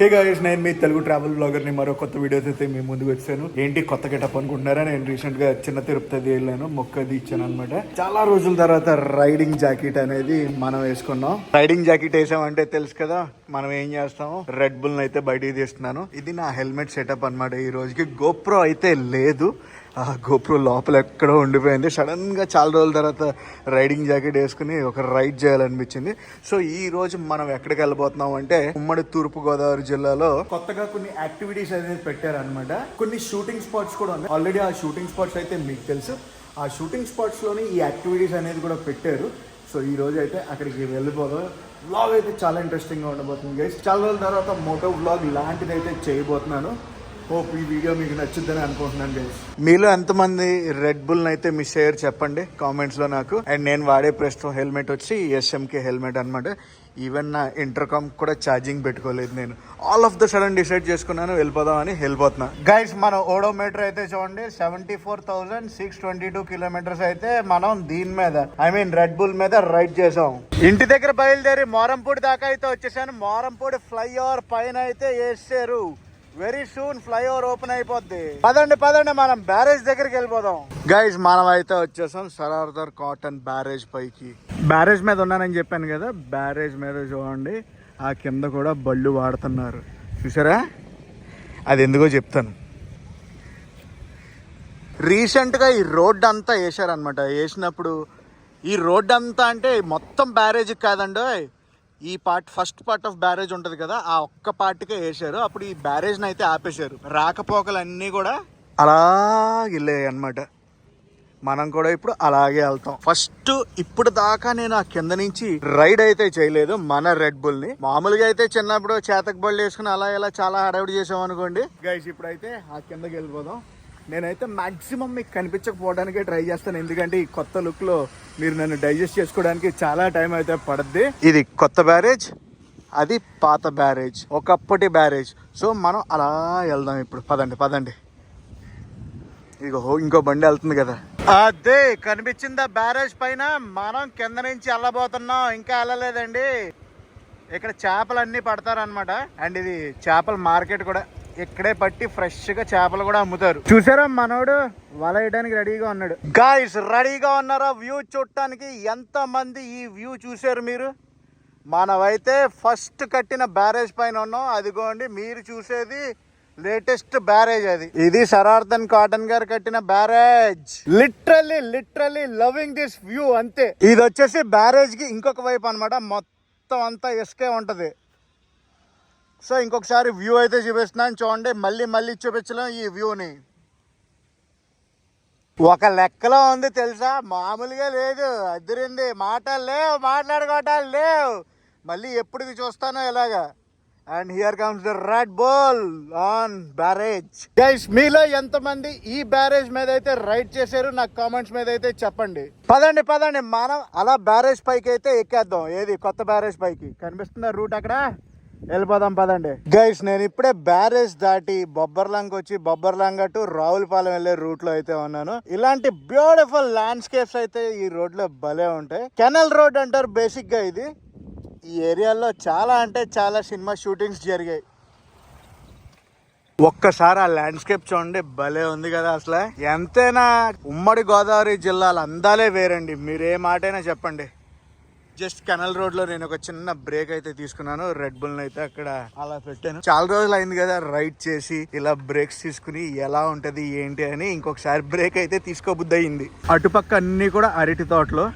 Hey guys, నేను మీ Telugu travel బ్లాగర్ని మరో కొత్త వీడియోస్ అయితే మీ ముందుకు వచ్చాను. ఏంటి కొత్త గెటప్ అనుకుంటున్నారా? నేను రీసెంట్ గా చిన్న తిరుపతి వెళ్ళాను, మొక్కది ఇచ్చాను అనమాట. చాలా రోజుల తర్వాత రైడింగ్ జాకెట్ అనేది మనం వేసుకున్నాం. రైడింగ్ జాకెట్ వేసామంటే తెలుసు కదా మనం ఏం చేస్తాము. రెడ్ బుల్ అయితే బయటికి తీస్తున్నాను. ఇది నా హెల్మెట్ సెటప్ అనమాట. ఈ రోజుకి గోప్రో అయితే లేదు, ఆ గోప్రో లోపల ఎక్కడో ఉండిపోయింది. సడన్ గా చాలా రోజుల తర్వాత రైడింగ్ జాకెట్ వేసుకుని ఒక రైడ్ చేయాలనిపించింది. సో ఈ రోజు మనం ఎక్కడికి వెళ్ళబోతున్నాం అంటే ఉమ్మడి తూర్పు గోదావరి జిల్లాలో కొత్తగా కొన్ని యాక్టివిటీస్ అనేది పెట్టారనమాట. కొన్ని షూటింగ్ స్పాట్స్ కూడా ఉన్నాయి. ఆల్రెడీ ఆ షూటింగ్ స్పాట్స్ అయితే మీకు తెలుసు. ఆ షూటింగ్ స్పాట్స్ లోని ఈ యాక్టివిటీస్ అనేది కూడా పెట్టారు. సో ఈ రోజు అయితే అక్కడికి వెళ్ళిపోదాం. వ్లాగ్ అయితే చాలా ఇంట్రెస్టింగ్ గా ఉండబోతుంది గైస్. చాలా రోజుల తర్వాత మోటో వ్లాగ్ లాంటిది అయితే చేయబోతున్నాను. హోప్ ఈ వీడియో మీకు నచ్చుద్దని అనుకుంటున్నాను గైస్. మీలో ఎంతమంది రెడ్ బుల్ అయితే మిస్ అయ్యారు చెప్పండి కామెంట్స్ లో నాకు. అండ్ నేను వాడే ప్రస్తుతం హెల్మెట్ వచ్చి ఎస్ఎంకే హెల్మెట్ అనమాట. ఈవెన్ నా ఇంటర్కామ్ కూడా ఛార్జింగ్ పెట్టుకోలేదు నేను. All of the sudden decide చేసుకున్నాను వెళ్ళిపోదామని. వెళ్ళిపోతున్నా గైస్. మన ఓడోమీటర్ అయితే చూడండి 74,622 కిలోమీటర్స్ అయితే మనం దీని మీద రెడ్ బుల్ మీద రైడ్ చేసాం. ఇంటి దగ్గర బయలుదేరి మోరంపూడి దాకా అయితే వచ్చేసాను. మోరంపూడి ఫ్లైఓవర్ పైన అయితే వేసారు. వెరీ సూన్ ఫ్లైఓవర్ ఓపెన్ అయిపోద్ది. పదండి మనం బ్యారేజ్ దగ్గరికి వెళ్ళిపోదాం గైస్. మనం అయితే వచ్చేసాం సరార్దర్ కాటన్ బ్యారేజ్ పైకి. బ్యారేజ్ మీద ఉన్నానని చెప్పాను కదా, బ్యారేజ్ మీద చూడండి ఆ కింద కూడా బళ్ళు వాడుతున్నారు చూసారా. అది ఎందుకో చెప్తాను. రీసెంట్గా ఈ రోడ్డు అంతా వేసారనమాట. వేసినప్పుడు ఈ రోడ్డు అంతా అంటే మొత్తం బ్యారేజ్ కాదండి, ఈ ఫస్ట్ పార్ట్ ఆఫ్ బ్యారేజ్ ఉంటుంది కదా, ఆ ఒక్క పార్ట్కే వేసారు. అప్పుడు ఈ బ్యారేజ్ని అయితే ఆపేశారు. రాకపోకలన్నీ కూడా అలా వెళ్ళాయి అనమాట. మనం కూడా ఇప్పుడు అలాగే వెళ్తాం. ఫస్ట్ ఇప్పుడు దాకా నేను ఆ కింద నుంచి రైడ్ అయితే చేయలేదు మన రెడ్ బుల్ ని. మామూలుగా అయితే చిన్నప్పుడు చేతకు బళ్ళు వేసుకుని అలా ఇలా చాలా హడావిడి చేసాం అనుకోండి గైస్. ఇప్పుడైతే ఆ కిందకి వెళ్ళిపోదాం. నేనైతే మాక్సిమం మీకు కనిపించకపోవడానికే ట్రై చేస్తాను, ఎందుకంటే ఈ కొత్త లుక్ లో మీరు నన్ను డైజెస్ట్ చేసుకోవడానికి చాలా టైం అయితే పడుద్ది. ఇది కొత్త బ్యారేజ్, అది పాత బ్యారేజ్, ఒకప్పటి బ్యారేజ్. సో మనం అలా వెళ్దాం ఇప్పుడు. పదండి. ఇగో ఇంకో బండి వెళ్తుంది కదా, అదే కనిపించిందా బ్యారేజ్ పైన. మనం కింద నుంచి వెళ్ళబోతున్నాం, ఇంకా వెళ్ళలేదండి. ఇక్కడ చేపలు అన్ని పడతారనమాట. అండ్ ఇది చేపల మార్కెట్ కూడా. ఇక్కడే పట్టి ఫ్రెష్ గా చేపలు కూడా అమ్ముతారు. చూసారా మనోడు వల వేయడానికి రెడీగా ఉన్నాడు. గాయ్స్ రెడీగా ఉన్నారా వ్యూ చూడటానికి? ఎంత మంది ఈ వ్యూ చూసారు మీరు? మనమైతే ఫస్ట్ కట్టిన బ్యారేజ్ పైన ఉన్నాం. అదిగోండి మీరు చూసేది లేటెస్ట్ బ్యారేజ్. అది ఇది సరార్థన్ కాటన్ గారు కట్టిన barrage. Literally loving this view అంతే. ఇది వచ్చేసి బ్యారేజ్ కి ఇంకొక వైపు అనమాట. మొత్తం అంతా ఇసుకే ఉంటది. సో ఇంకొకసారి వ్యూ అయితే చూపిస్తున్నాను చూడండి. మళ్ళీ చూపించలేం ఈ వ్యూని. ఒక లెక్కలో ఉంది తెలుసా, మామూలుగా లేదు. అదిరింది. మాటలు లేవు, మాట్లాడుకోవటాలు లేవు. మళ్ళీ ఎప్పటికి చూస్తానో ఇలాగా. And here comes the red bull on barrage. Guys మీలో ఎంతమంది ఈ బ్యారేజ్ మీద అయితే రైడ్ చేశారు నాకు కామెంట్స్ మీద అయితే చెప్పండి. పదండి మనం అలా బ్యారేజ్ పైకి అయితే ఎక్కేద్దాం. ఏది కొత్త బ్యారేజ్ పైకి కనిపిస్తుందా రూట్? అక్కడ వెళ్ళిపోదాం పదండి గైస్. నేను ఇప్పుడే బ్యారేజ్ దాటి బొబ్బర్లాంగ్ వచ్చి బొబ్బర్లాంగ్ టు రావులపాలెం వెళ్ళే రూట్ లో అయితే ఉన్నాను. ఇలాంటి బ్యూటిఫుల్ ల్యాండ్స్కేప్స్ అయితే ఈ రోడ్ లో భలే ఉంటాయి. కెనల్ రోడ్ అంటారు బేసిక్ గా ఇది. ఈ ఏరియాలో చాలా అంటే చాలా సినిమా షూటింగ్స్ జరిగాయి. ఒక్కసారి ఆ ల్యాండ్స్కేప్ చూడండి, భలే ఉంది కదా అసలు. ఎంతైనా ఉమ్మడి గోదావరి జిల్లాల అందాలే వేరండి. మీరు ఏ మాటైనా చెప్పండి. జస్ట్ కెనల్ రోడ్ లో నేను ఒక చిన్న బ్రేక్ అయితే తీసుకున్నాను. రెడ్ బుల్ అయితే అక్కడ అలా పెట్టాను. చాలా రోజులు అయింది కదా రైడ్ చేసి. ఇలా బ్రేక్స్ తీసుకుని ఎలా ఉంటది ఏంటి అని ఇంకొకసారి బ్రేక్ అయితే తీసుకోబుద్ది అయింది. అటుపక్క అన్ని కూడా అరటి తోటలో.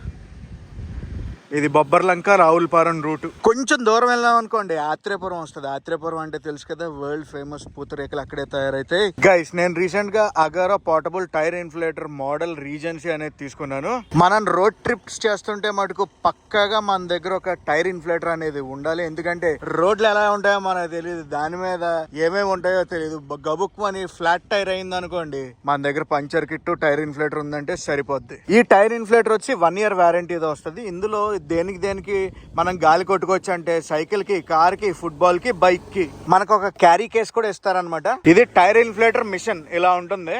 ఇది బొబ్బర్లంక రావులపాలెం రూట్. కొంచెం దూరం వెళ్ళాం అనుకోండి ఆత్రేయపురం వస్తుంది. ఆత్రేయపురం అంటే తెలుసు కదా, వరల్డ్ ఫేమస్ పూతరేకులు అక్కడే తయారైతాయి. గైస్ నేను రీసెంట్ గా Agaro portable tyre inflator model Regency అనేది తీసుకున్నాను. మనం రోడ్ ట్రిప్స్ చేస్తుంటే మటుకు పక్కాగా మన దగ్గర ఒక టైర్ ఇన్ఫ్లేటర్ అనేది ఉండాలి. ఎందుకంటే రోడ్లు ఎలా ఉంటాయో మనకు తెలియదు, దాని మీద ఏమేమి ఉంటాయో తెలియదు. గబుక్ అని ఫ్లాట్ టైర్ అయింది అనుకోండి, మన దగ్గర పంచర్ కిట్ టైర్ ఇన్ఫ్లేటర్ ఉందంటే సరిపోద్ది. ఈ టైర్ ఇన్ఫ్లేటర్ వచ్చి 1 year వారంటీతో వస్తుంది. ఇందులో దేనికి మనం గాలి కొట్టుకోవచ్చు అంటే సైకిల్ కి, కార్ కి, ఫుట్బాల్ కి, బైక్ కి. మనకు ఒక క్యారీ కేస్ కూడా ఇస్తారనమాట. ఇది టైర్ ఇన్ఫ్లేటర్ మిషన్ ఇలా ఉంటుంది.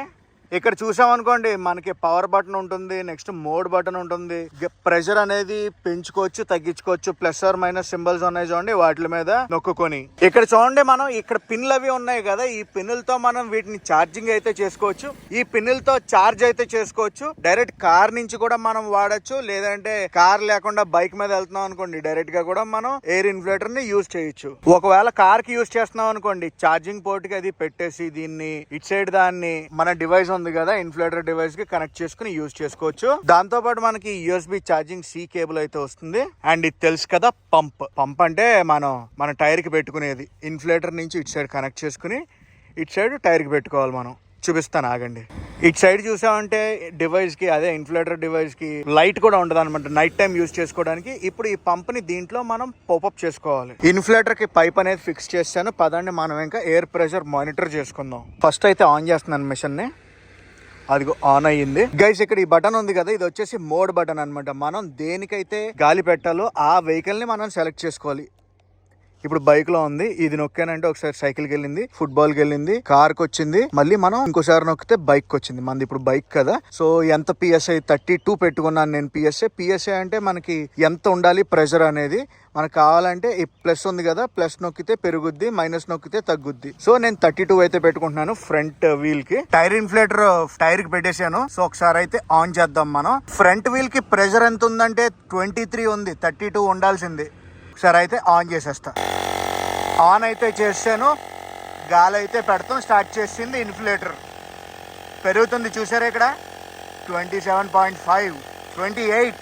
ఇక్కడ చూసామనుకోండి మనకి పవర్ బటన్ ఉంటుంది, నెక్స్ట్ మోడ్ బటన్ ఉంటుంది, ప్రెషర్ అనేది పెంచుకోవచ్చు తగ్గించుకోవచ్చు, ప్లస్ ఆర్ మైనస్ సింబల్స్ ఉన్నాయి చూడండి వాటి మీద నొక్కుకొని. ఇక్కడ చూడండి మనం ఇక్కడ పిన్లు అవి ఉన్నాయి కదా, ఈ పిన్నులతో మనం వీటిని ఛార్జింగ్ అయితే చేసుకోవచ్చు. ఈ పిన్నులతో ఛార్జ్ అయితే చేసుకోవచ్చు. డైరెక్ట్ కార్ నుంచి కూడా మనం వాడచ్చు, లేదంటే కార్ లేకుండా బైక్ మీద వెళ్తున్నాం అనుకోండి డైరెక్ట్ గా కూడా మనం ఎయిర్ ఇన్ఫ్లేటర్ ని యూజ్ చేయొచ్చు. ఒకవేళ కార్ కి యూజ్ చేస్తున్నాం అనుకోండి ఛార్జింగ్ పోర్ట్ కి అది పెట్టేసి దీన్ని ఇట్ సైడ్ దాన్ని మన డివైస్ ఉంది కదా ఇన్ఫ్లేటర్ డివైస్ కి కనెక్ట్ చేసుకుని యూజ్ చేసుకోవచ్చు. దాంతో పాటు మనకి యూఎస్బి ఛార్జింగ్ సి కేబుల్ అయితే వస్తుంది. అండ్ ఇది తెలుసు కదా పంప్ అంటే మన టైర్ కి పెట్టుకునేది. ఇన్ఫ్లేటర్ నుంచి ఇటు సైడ్ కనెక్ట్ చేసుకుని ఇటు సైడ్ టైర్ కి పెట్టుకోవాలి. మనం చూపిస్తాను ఆగండి. ఇటు సైడ్ చూసామంటే డివైస్ కి అదే ఇన్ఫ్లేటర్ డివైస్ కి లైట్ కూడా ఉండదు అనమాట నైట్ టైం యూజ్ చేసుకోవడానికి. ఇప్పుడు ఈ పంప్ ని దీంట్లో మనం పాపప్ చేసుకోవాలి. ఇన్ఫ్లేటర్ కి పైప్ అనేది ఫిక్స్ చేశాను. పదండి మనం ఇంకా ఎయిర్ ప్రెషర్ మానిటర్ చేసుకుందాం. ఫస్ట్ అయితే ఆన్ చేస్తున్నాను మిషన్ ని. అది ఆన్ అయ్యింది గైస్. ఇక్కడ ఈ బటన్ ఉంది కదా, ఇది వచ్చేసి మోడ్ బటన్ అనమాట. మనం దేనికైతే గాలి పెట్టాలో ఆ వెహికల్ ని మనం సెలెక్ట్ చేసుకోవాలి. ఇప్పుడు బైక్ లో ఉంది, ఇది నొక్కానంటే ఒకసారి సైకిల్ కి వెళ్ళింది, ఫుట్బాల్ కి వెళ్ళింది, కార్ కి వచ్చింది, మళ్ళీ మనం ఇంకోసారి నొక్కితే బైక్ కి వచ్చింది. మనది ఇప్పుడు బైక్ కదా. సో ఎంత పిఎస్ఐ 32 పెట్టుకున్నాను నేను. పిఎస్ఐ అంటే మనకి ఎంత ఉండాలి ప్రెషర్ అనేది. మనకు కావాలంటే ఈ ప్లస్ ఉంది కదా, ప్లస్ నొక్కితే పెరుగుద్ది, మైనస్ నొక్కితే తగ్గుద్ది. సో నేను 32 అయితే పెట్టుకుంటున్నాను ఫ్రంట్ వీల్ కి. టైర్ ఇన్ఫ్లేటర్ టైర్ కి పెట్టేశాను. సో ఒకసారి అయితే ఆన్ చేద్దాం మనం. ఫ్రంట్ వీల్ కి ప్రెషర్ ఎంత ఉందంటే 23 ఉంది, 32 ఉండాల్సింది. ఒకసారి అయితే ఆన్ చేసేస్తా. ఆన్ అయితే చేసాను, గాలి అయితే పెడతాం స్టార్ట్ చేసింది. ఇన్ఫ్లేటర్ పెరుగుతుంది చూసారా ఇక్కడ 27.5, 28.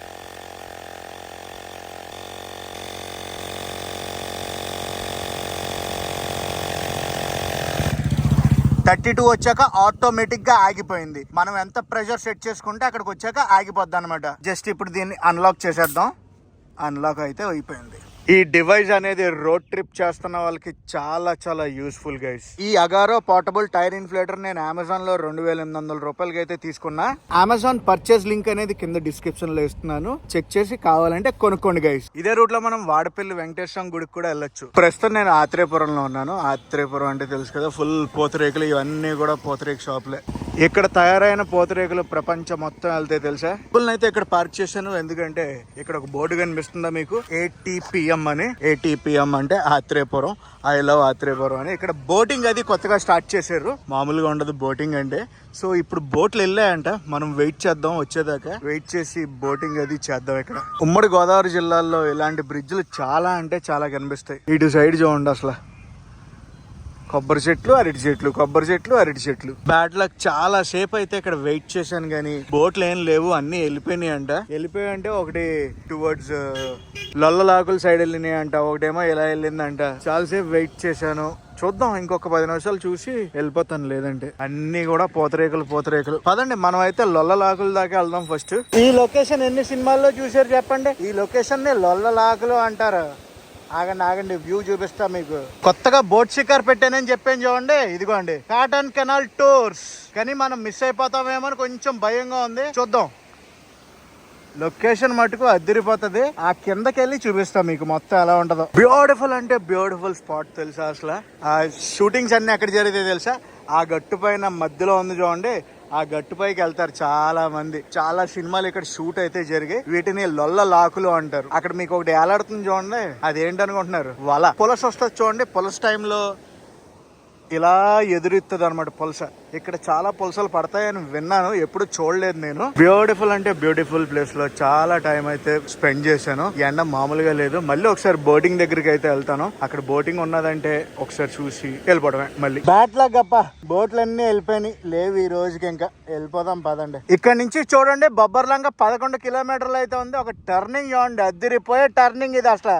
థర్టీ వచ్చాక ఆటోమేటిక్ గా ఆగిపోయింది. మనం ఎంత ప్రెషర్ సెట్ చేసుకుంటే అక్కడికి వచ్చాక ఆగిపోద్ది అనమాట. జస్ట్ ఇప్పుడు దీన్ని అన్లాక్ చేసేద్దాం. అన్లాక్ అయితే అయిపోయింది. ఈ డివైస్ అనేది రోడ్ ట్రిప్ చేస్తున్న వాళ్ళకి చాలా చాలా యూస్ఫుల్ గైస్. ఈ అగారో పోర్టబుల్ టైర్ ఇన్ఫ్లేటర్ నేను అమెజాన్ లో 2800 రూపాయలకి అయితే తీసుకున్నా. అమెజాన్ పర్చేస్ లింక్ అనేది కింద డిస్క్రిప్షన్ లో ఇస్తున్నాను, చెక్ చేసి కావాలంటే కొనుక్కోండి గైస్. ఇదే రూట్ లో మనం వాడపల్లి వెంకటేశ్వర గుడికి కూడా వెళ్ళొచ్చు. ప్రస్తుతం నేను ఆత్రేయపురంలో ఉన్నాను. ఆత్రేయపురం అంటే తెలుసు కదా, ఫుల్ పూతరేకులు, ఇవన్నీ కూడా పూతరేకు షాపులే. ఇక్కడ తయారైన పూతరేకులు ప్రపంచం మొత్తం వెళ్తే తెలుసా. అయితే ఇక్కడ పార్క్ చేశాను, ఎందుకంటే ఇక్కడ ఒక బోర్డు కనిపిస్తుందా మీకు, ATPM అని. ATPM అంటే ఆత్రేయపురం, ఐ లవ్ ఆత్రేయపురం అని. ఇక్కడ బోటింగ్ అది కొత్తగా స్టార్ట్ చేశారు, మామూలుగా ఉండదు బోటింగ్ అంటే. సో ఇప్పుడు బోట్లు వెళ్ళాయంట, మనం వెయిట్ చేద్దాం వచ్చేదాకా. వెయిట్ చేసి బోటింగ్ అది చేద్దాం. ఇక్కడ ఉమ్మడి గోదావరి జిల్లాల్లో ఇలాంటి బ్రిడ్జ్లు చాలా అంటే చాలా కనిపిస్తాయి. ఇటు సైడ్ చూడండి అసలు కొబ్బరి చెట్లు, అరటి చెట్లు, కొబ్బరి చెట్లు, అరటి చెట్లు. Bad luck. చాలా సేపు అయితే ఇక్కడ వెయిట్ చేశాను కానీ బోట్లు ఏం లేవు, అన్ని వెళ్ళిపోయినాయి అంట. వెళ్ళిపోయాయంటే ఒకటి టువర్డ్స్ లొల్లలాకుల సైడ్ వెళ్ళినాయి అంట, ఒకటేమో ఇలా వెళ్ళిందంట. చాలా సేపు వెయిట్ చేశాను. చూద్దాం, ఇంకొక 10 నిమిషాలు చూసి వెళ్ళిపోతాను. లేదంటే అన్ని కూడా పూతరేకులు. పదండి మనం అయితే లొల్లలాకుల దాకా వెళ్దాం ఫస్ట్. ఈ లొకేషన్ ఎన్ని సినిమాల్లో చూసారు చెప్పండి. ఈ లొకేషన్ ని లొల్లలాకులు అంటారు. ఆగండి వ్యూ చూపిస్తా మీకు. కొత్తగా బోట్ షికార్ పెట్టానని చెప్పాను చూడండి, ఇదిగోండి కాటన్ కెనాల్ టూర్స్. కానీ మనం మిస్ అయిపోతామేమో అని కొంచెం భయంగా ఉంది. చూద్దాం. లొకేషన్ మటుకు అదిరిపోతుంది. ఆ కిందకి వెళ్ళి చూపిస్తా మీకు మొత్తం ఎలా ఉంటుందో. బ్యూటిఫుల్ అంటే బ్యూటిఫుల్ స్పాట్ తెలుసా. అసలు ఆ షూటింగ్స్ అన్ని ఎక్కడ జరిగితే తెలుసా, ఆ గట్టు పైన మధ్యలో ఉంది చూడండి, ఆ గట్టుపైకి వెళ్తారు చాలా మంది. చాలా సినిమాలు ఇక్కడ షూట్ అయితే జరిగాయి. వీటిని లొల్లలాకులు అంటారు. అక్కడ మీకు ఒకటి ఏలాడుతుంది చూడండి, అదేంటనుకుంటున్నారు, వల. పులస వస్తుంది చూడండి, పులస టైంలో ఇలా ఎదురుస్తుంది అనమాట పులస. ఇక్కడ చాలా పులసలు పడతాయని విన్నాను, ఎప్పుడు చూడలేదు నేను. బ్యూటిఫుల్ అంటే బ్యూటిఫుల్ ప్లేస్ లో చాలా టైం అయితే స్పెండ్ చేశాను. ఎండ మామూలుగా లేదు. మళ్ళీ ఒకసారి బోటింగ్ దగ్గరికి అయితే వెళ్తాను. అక్కడ బోటింగ్ ఉన్నదంటే ఒకసారి చూసి వెళ్ళిపోవడమే. మళ్ళీ బ్యాట్ లాగ్ అప్ప బోట్లన్నీ వెళ్ళిపోయినాయి, లేవు ఈ రోజుకి. ఇంకా వెళ్ళిపోదాం పదండి. ఇక్కడ నుంచి చూడండి బొబ్బర్లంక 11 కిలోమీటర్లు అయితే ఉంది. ఒక టర్నింగ్ చూడండి, అదిరిపోయే టర్నింగ్ ఇది. అసలు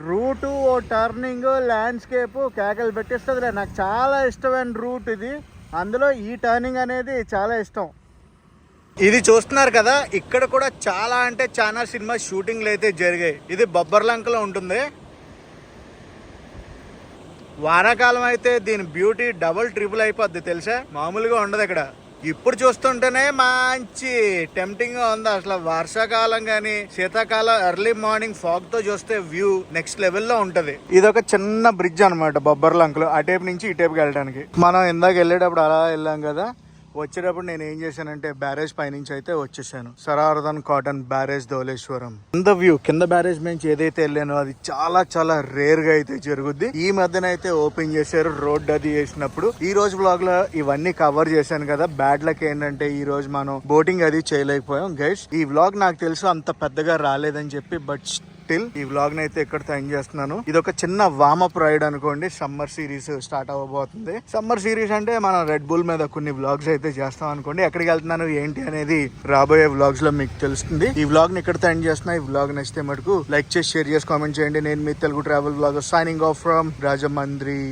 రూటు, ఓ టర్నింగ్, ల్యాండ్స్కేప్ కేకలు పెట్టిస్తుంది. నాకు చాలా ఇష్టమైన రూట్ ఇది. అందులో ఈ టర్నింగ్ అనేది చాలా ఇష్టం. ఇది చూస్తున్నారు కదా, ఇక్కడ కూడా చాలా అంటే చాలా సినిమా షూటింగ్లు అయితే జరిగాయి. ఇది బొబ్బర్లంకలో ఉంటుంది. వానాకాలం అయితే దీని బ్యూటీ డబుల్ ట్రిపుల్ అయిపోద్ది తెలుసా, మామూలుగా ఉండదు. ఇక్కడ ఇప్పుడు చూస్తుంటేనే మంచి టెంప్టింగ్ గా ఉంది. అసలు వర్షాకాలం గానీ శీతాకాలం ఎర్లీ మార్నింగ్ ఫాగ్ తో చూస్తే వ్యూ నెక్స్ట్ లెవెల్ లో ఉంటది. ఇది ఒక చిన్న బ్రిడ్జ్ అనమాట బొబ్బర్లంకలో, ఆ టైప్ నుంచి ఈ టైప్కి వెళ్ళడానికి. మనం ఇందాక వెళ్ళేటప్పుడు అలా వెళ్ళాం కదా, వచ్చేటప్పుడు నేను ఏం చేశానంటే బ్యారేజ్ పైనుంచి అయితే వచ్చేసాను. సరార్దన్ కాటన్ బ్యారేజ్ ధవళేశ్వరం. కింద వ్యూ, కింద బ్యారేజ్ నుంచి ఏదైతే వెళ్ళానో అది చాలా చాలా రేర్ గా అయితే జరుగుద్ది. ఈ మధ్యన అయితే ఓపెన్ చేశారు రోడ్ అది వేసినప్పుడు. ఈ రోజు బ్లాగ్ లో ఇవన్నీ కవర్ చేశాను కదా. బ్యాడ్ లక్ ఏంటంటే ఈ రోజు మనం బోటింగ్ అది చేయలేకపోయాం గైస్. ఈ వ్లాగ్ నాకు తెలుసు అంత పెద్దగా రాలేదని చెప్పి, బట్ ఈ వ్లాగ్ ని అయితే ఎక్కడితో ఎండ్ చేస్తున్నాను. ఇది ఒక చిన్న వామప్ రైడ్ అనుకోండి. సమ్మర్ సిరీస్ స్టార్ట్ అవ్వబోతుంది. సమ్మర్ సిరీస్ అంటే మనం రెడ్ బుల్ మీద కొన్ని వ్లాగ్స్ అయితే చేస్తాం అనుకోండి. ఎక్కడికి వెళ్తున్నాను ఏంటి అనేది రాబోయే వ్లాగ్స్ లో మీకు తెలుస్తుంది. ఈ వ్లాగ్ ని ఎక్కడితో ఎండ్ చేస్తున్నా. ఈ వ్లాగ్ నచ్చితే మటుకు లైక్ చేసి షేర్ చేసి కామెంట్ చేయండి. నేను మీ Telugu travel vlog signing off from Rajahmundry.